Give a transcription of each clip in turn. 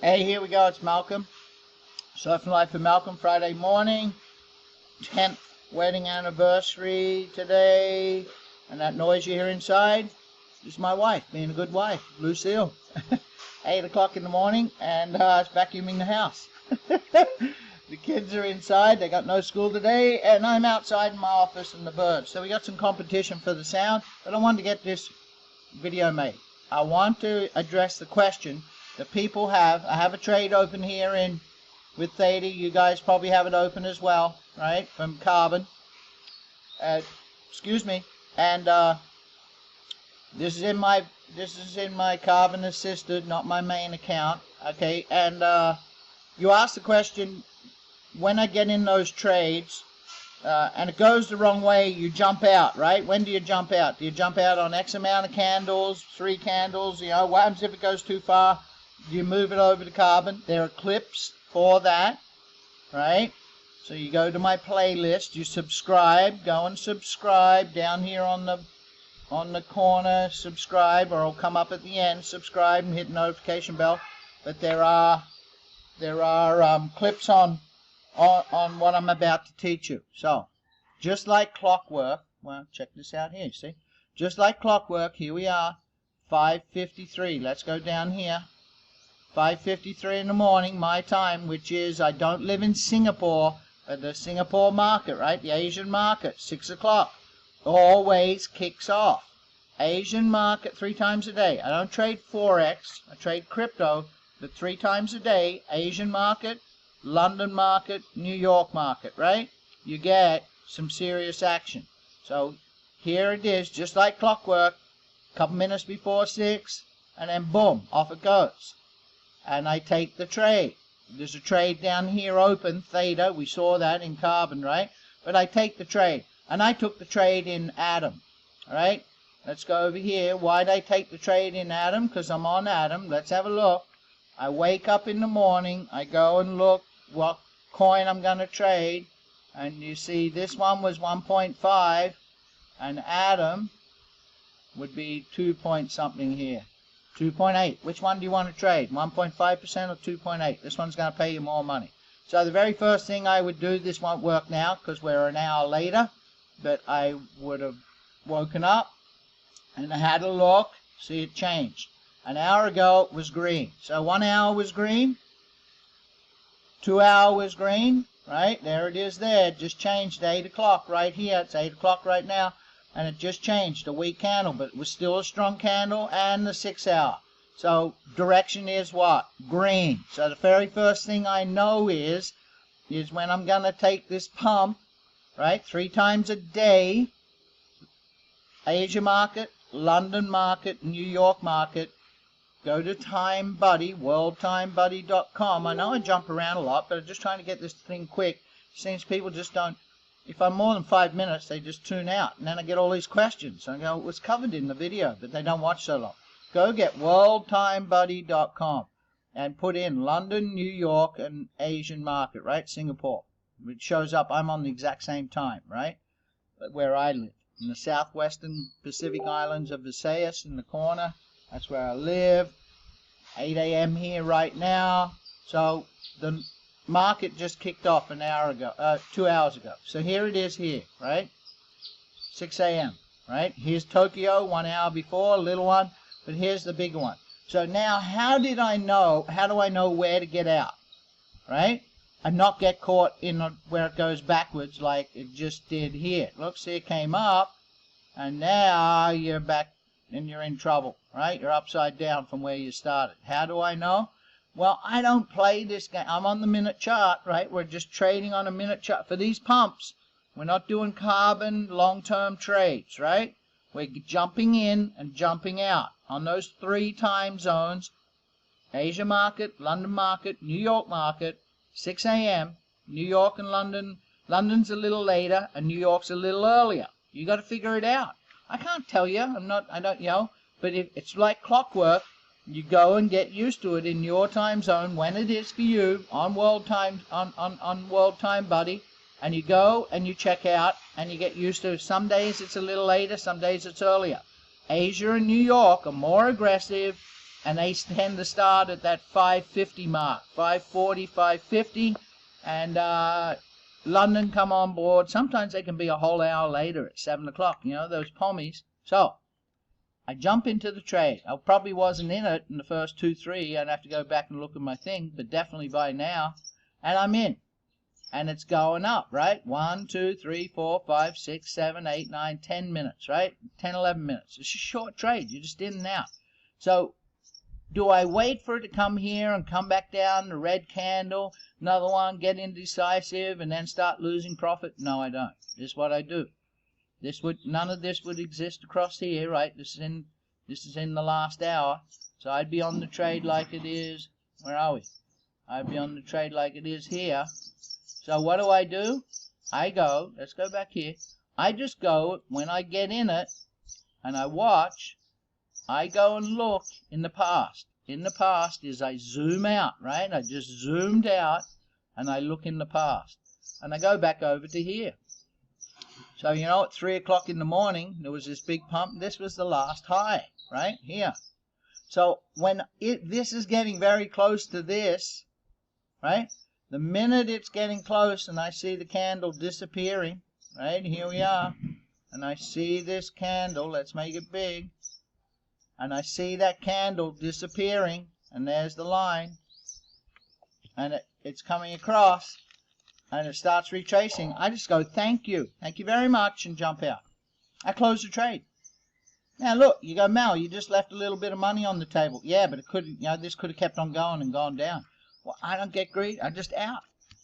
Hey, here we go. It's Malcolm. Surfing Life with Malcolm, Friday morning. 10th wedding anniversary today. And that noise you hear inside is my wife, being a good wife, Lucille. 8 o'clock in the morning, and it's vacuuming the house. The kids are inside. They got no school today, and I'm outside in my office and the birds. So we got some competition for the sound, but I wanted to get this video made. I want to address the question that people have. I have a trade open here with Theta. You guys probably have it open as well, right? From Carbon. Excuse me. And this is in my Carbon Assisted, not my main account. Okay. And you asked the question, when I get in those trades, and it goes the wrong way, you jump out, right? When do you jump out? Do you jump out on X amount of candles, 3 candles? You know, what happens if it goes too far? You move it over to Carbon. There are clips for that, right? So you go to my playlist, you subscribe, go and subscribe down here on the corner, subscribe, or it'll come up at the end, subscribe and hit the notification bell. But there are clips on what I'm about to teach you. So, just like clockwork, well, check this out here, see? Just like clockwork, here we are, 5:53. Let's go down here. 5:53 in the morning, my time, which is, I don't live in Singapore, but the Singapore market, right? The Asian market, 6 o'clock, always kicks off. Asian market 3 times a day. I don't trade Forex, I trade crypto, but 3 times a day, Asian market, London market, New York market, right? You get some serious action. So here it is, just like clockwork, a couple minutes before 6, and then boom, off it goes. And I take the trade. There's a trade down here open, Theta. We saw that in Carbon, right? But I take the trade. And I took the trade in Atom. All right? Let's go over here. Why'd I take the trade in Atom? Because I'm on Atom. Let's have a look. I wake up in the morning. I go and look what coin I'm going to trade. And you see this one was 1.5. And Atom would be 2 point something here. 2.8. Which one do you want to trade? 1.5% or 2.8? This one's going to pay you more money. So the very first thing I would do, this won't work now because we're an hour later, but I would have woken up and I had a look. See, it changed. An hour ago it was green. So 1 hour was green. 2 hour was green. Right? There it is there. It just changed to 8 o'clock right here. It's 8 o'clock right now. And it just changed, a weak candle, but it was still a strong candle, and the 6 hour. So direction is what? Green. So the very first thing I know is when I'm going to take this pump, right, 3 times a day, Asia market, London market, New York market, go to TimeBuddy, worldtimebuddy.com. I know I jump around a lot, but I'm just trying to get this thing quick. It seems people just don't. If I'm more than 5 minutes, they just tune out. And then I get all these questions. I go, it was covered in the video, but they don't watch so long. Go get worldtimebuddy.com and put in London, New York, and Asian market, right? Singapore. It shows up. I'm on the exact same time, right? Where I live. In the southwestern Pacific Islands of Visayas in the corner. That's where I live. 8 a.m. here right now. So the market just kicked off an hour ago, 2 hours ago. So here it is here, right? 6 a.m., right? Here's Tokyo, 1 hour before, a little one, but here's the bigger one. So now how do I know where to get out, right? And not get caught in where it goes backwards like it just did here. Look, see, it came up, and now you're back and you're in trouble, right? You're upside down from where you started. How do I know? Well, I don't play this game. I'm on the minute chart, right? We're just trading on a minute chart. For these pumps, we're not doing Carbon long-term trades, right? We're jumping in and jumping out on those 3 time zones. Asia market, London market, New York market, 6 a.m. New York and London. London's a little later and New York's a little earlier. You got to figure it out. I can't tell you. I don't, but it's like clockwork. You go and get used to it in your time zone when it is for you on World Time on World Time Buddy, and you go and you check out and you get used to it. Some days it's a little later, some days it's earlier. Asia and New York are more aggressive, and they tend to start at that 550 mark, 540, 550, and London come on board. Sometimes they can be a whole hour later at 7 o'clock, you know, those pommies. So I jump into the trade. I probably wasn't in it in the first 2, 3. I'd have to go back and look at my thing, but definitely by now. And I'm in. And it's going up, right? 1, 2, 3, 4, 5, 6, 7, 8, 9, 10 minutes, right? 10, 11 minutes. It's a short trade. You're just in and out. So do I wait for it to come here and come back down, the red candle, another one, get indecisive, and then start losing profit? No, I don't. This is what I do. None of this would exist across here, right? This is in the last hour. So I'd be on the trade like it is. Where are we? I'd be on the trade like it is here. So what do? I go, let's go back here. I just go, when I get in it, and I watch, I go and look in the past. In the past is I zoom out, right? I just zoomed out, and I look in the past. And I go back over to here. So, you know, at 3 o'clock in the morning, there was this big pump. This was the last high, right? Here. So when this is getting very close to this, right? The minute it's getting close and I see the candle disappearing, right? Here we are. And I see this candle. Let's make it big. And I see that candle disappearing. And there's the line. And it's coming across. And it starts retracing. I just go, thank you very much, and jump out. I close the trade. Now look, you go, Mel, you just left a little bit of money on the table. Yeah, but it could, you know, this could have kept on going and gone down. Well, I don't get greedy. I just out.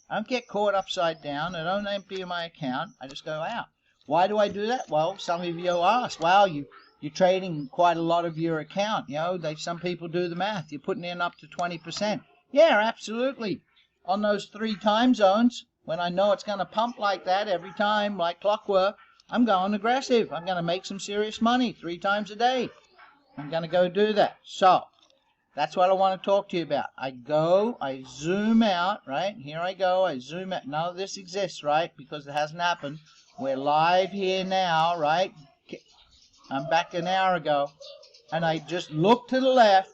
I don't get caught upside down. I don't empty my account. I just go out. Why do I do that? Well, some of you ask, wow, you're trading quite a lot of your account. You know, some people do the math. You're putting in up to 20%. Yeah, absolutely. On those 3 time zones, when I know it's going to pump like that every time, like clockwork, I'm going aggressive. I'm going to make some serious money 3 times a day. I'm going to go do that. So that's what I want to talk to you about. I go, I zoom out, right? Here I go, I zoom out. None of this exists, right? Because it hasn't happened. We're live here now, right? I'm back an hour ago. And I just look to the left.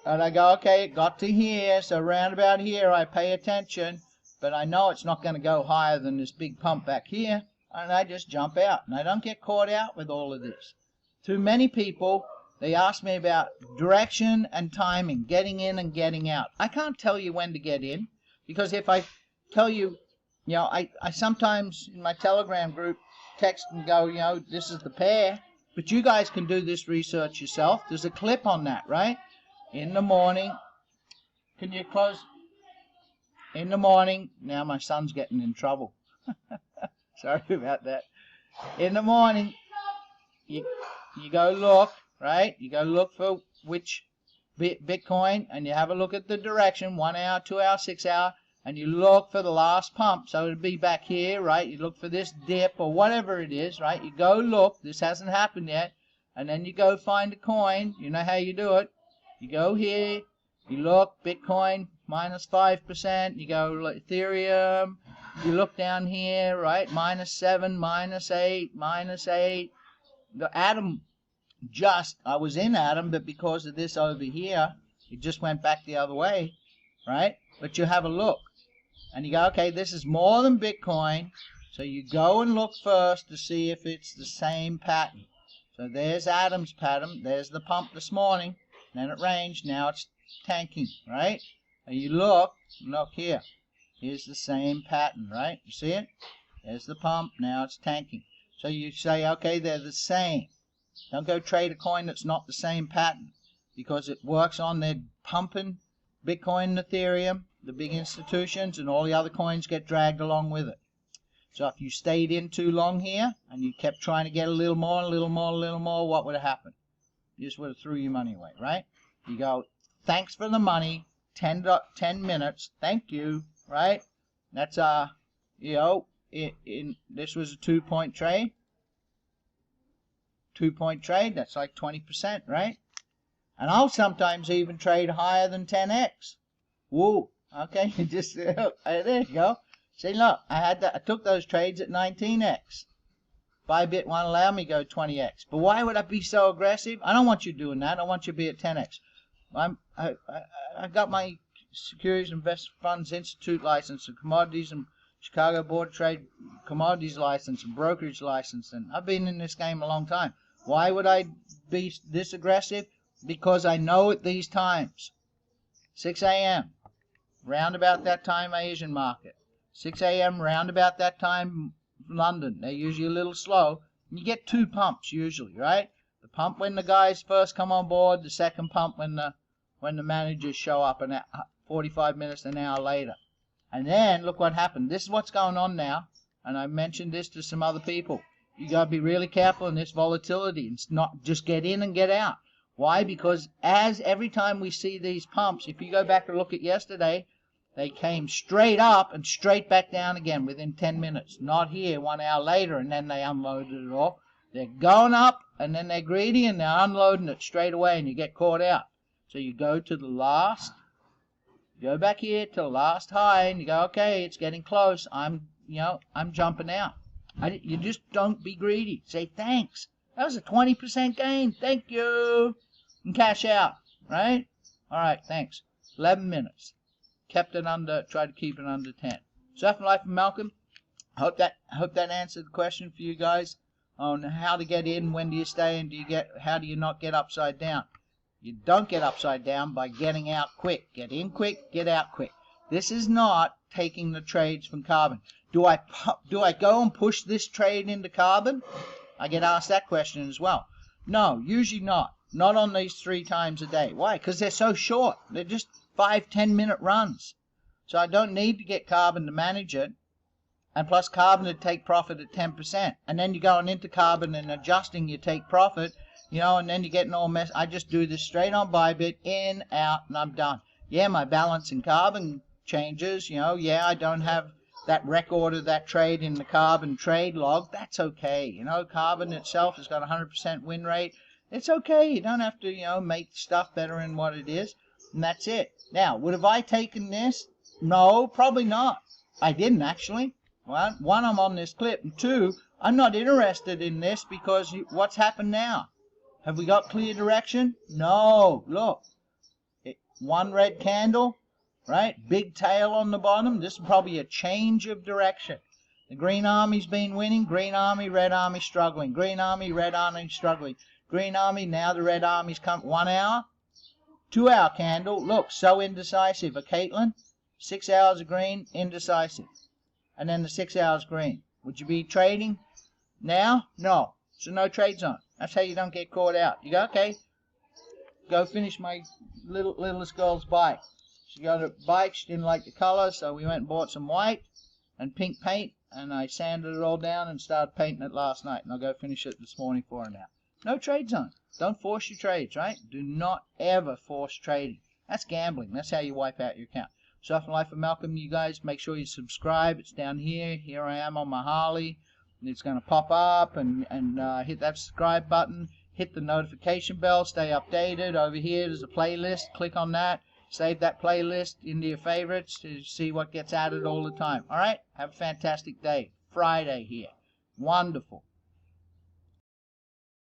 And I go, okay, it got to here. So round about here, I pay attention. But I know it's not going to go higher than this big pump back here. And I just jump out. And I don't get caught out with all of this. Too many people, they ask me about direction and timing, getting in and getting out. I can't tell you when to get in. Because if I tell you, you know, I sometimes in my Telegram group text and go, you know, this is the pair. But you guys can do this research yourself. There's a clip on that, right? In the morning. Can you close? In the morning, now my son's getting in trouble. Sorry about that. In the morning, you go look, right? You go look for which Bitcoin, and you have a look at the direction, 1 hour, 2 hour, 6 hour, and you look for the last pump. So it'll be back here, right? You look for this dip or whatever it is, right? You go look. This hasn't happened yet. And then you go find a coin. You know how you do it. You go here. You look, Bitcoin, minus 5%. You go Ethereum. You look down here, right? -7, -8, -8. The Atom I was in Atom, but because of this over here, it just went back the other way, right? But you have a look. And you go, okay, this is more than Bitcoin. So you go and look first to see if it's the same pattern. So there's Atom's pattern. There's the pump this morning. Then it ranged. Now it's tanking, right? And you look here. Here's the same pattern, right? You see it? There's the pump. Now it's tanking. So you say, okay, they're the same. Don't go trade a coin that's not the same pattern, because it works on their pumping Bitcoin and Ethereum, the big institutions, and all the other coins get dragged along with it. So if you stayed in too long here and you kept trying to get a little more, a little more, a little more, what would have happened? You just would have threw your money away, right? You go, thanks for the money, 10 minutes, thank you, right? That's you know, this was a 2-point trade. 2-point trade, that's like 20%, right? And I'll sometimes even trade higher than 10x. Whoa, okay, just there you go. See, look, I took those trades at 19x. Bybit won't allow me to go 20x. But why would I be so aggressive? I don't want you doing that. I want you to be at 10x. I got my Securities Investment Funds Institute license and commodities and Chicago Board of Trade commodities license and brokerage license, and I've been in this game a long time. Why would I be this aggressive? Because I know at these times, 6 a.m., round about that time Asian market, 6 a.m. round about that time London. They're usually a little slow. And you get two pumps usually, right? The pump when the guys first come on board, the second pump when the managers show up 45 minutes, an hour later. And then look what happened. This is what's going on now, and I mentioned this to some other people. You got to be really careful in this volatility. It's not just get in and get out. Why? Because every time we see these pumps, if you go back and look at yesterday, they came straight up and straight back down again within 10 minutes. Not here 1 hour later and then they unloaded it all. They're going up and then they're greedy and they're unloading it straight away and you get caught out. So you go to the last, go back here to the last high and you go, okay, it's getting close. I'm jumping out. You just don't be greedy. Say thanks. That was a 20% gain. Thank you. And cash out, right? All right, thanks. 11 minutes. Kept it under, tried to keep it under 10. SurfingLife and Malcolm, I hope that answered the question for you guys on how to get in, when do you stay, and how do you not get upside down. You don't get upside down by getting out quick. Get in quick, get out quick. This is not taking the trades from carbon. Do I go and push this trade into carbon? I get asked that question as well. No, usually not. Not on these 3 times a day. Why? Because they're so short. They're just 5-10 minute runs. So I don't need to get carbon to manage it. And plus carbon would take profit at 10%. And then you're going into carbon and adjusting, you take profit, and then you're getting all mess. I just do this straight on Bybit, in, out, and I'm done. Yeah, my balance in carbon changes, yeah, I don't have that record of that trade in the carbon trade log. That's okay. Carbon itself has got a 100% win rate. It's okay. You don't have to, make stuff better than what it is. And that's it. Now, would have I taken this? No, probably not. I didn't actually. Well, 1, I'm on this clip, and 2, I'm not interested in this because what's happened now? Have we got clear direction? No. Look, 1 red candle, right? Big tail on the bottom. This is probably a change of direction. The Green Army's been winning. Green Army, Red Army struggling. Green Army, Red Army struggling. Green Army, now the Red Army's come 1 hour. 2 hour candle, look, so indecisive. A Caitlin, 6 hours of green, indecisive. And then the 6 hours green. Would you be trading now? No. So no trade zone. That's how you don't get caught out. You go, okay, go finish my littlest girl's bike. She got a bike, she didn't like the color, so we went and bought some white and pink paint, and I sanded it all down and started painting it last night. And I'll go finish it this morning for her now. No trade zone. Don't force your trades, right? Do not ever force trading. That's gambling. That's how you wipe out your account. SurfingLife and Malcolm, you guys, make sure you subscribe. It's down here. Here I am on my Harley. And it's going to pop up and hit that subscribe button. Hit the notification bell. Stay updated. Over here, there's a playlist. Click on that. Save that playlist into your favorites to see what gets added all the time. All right? Have a fantastic day. Friday here. Wonderful.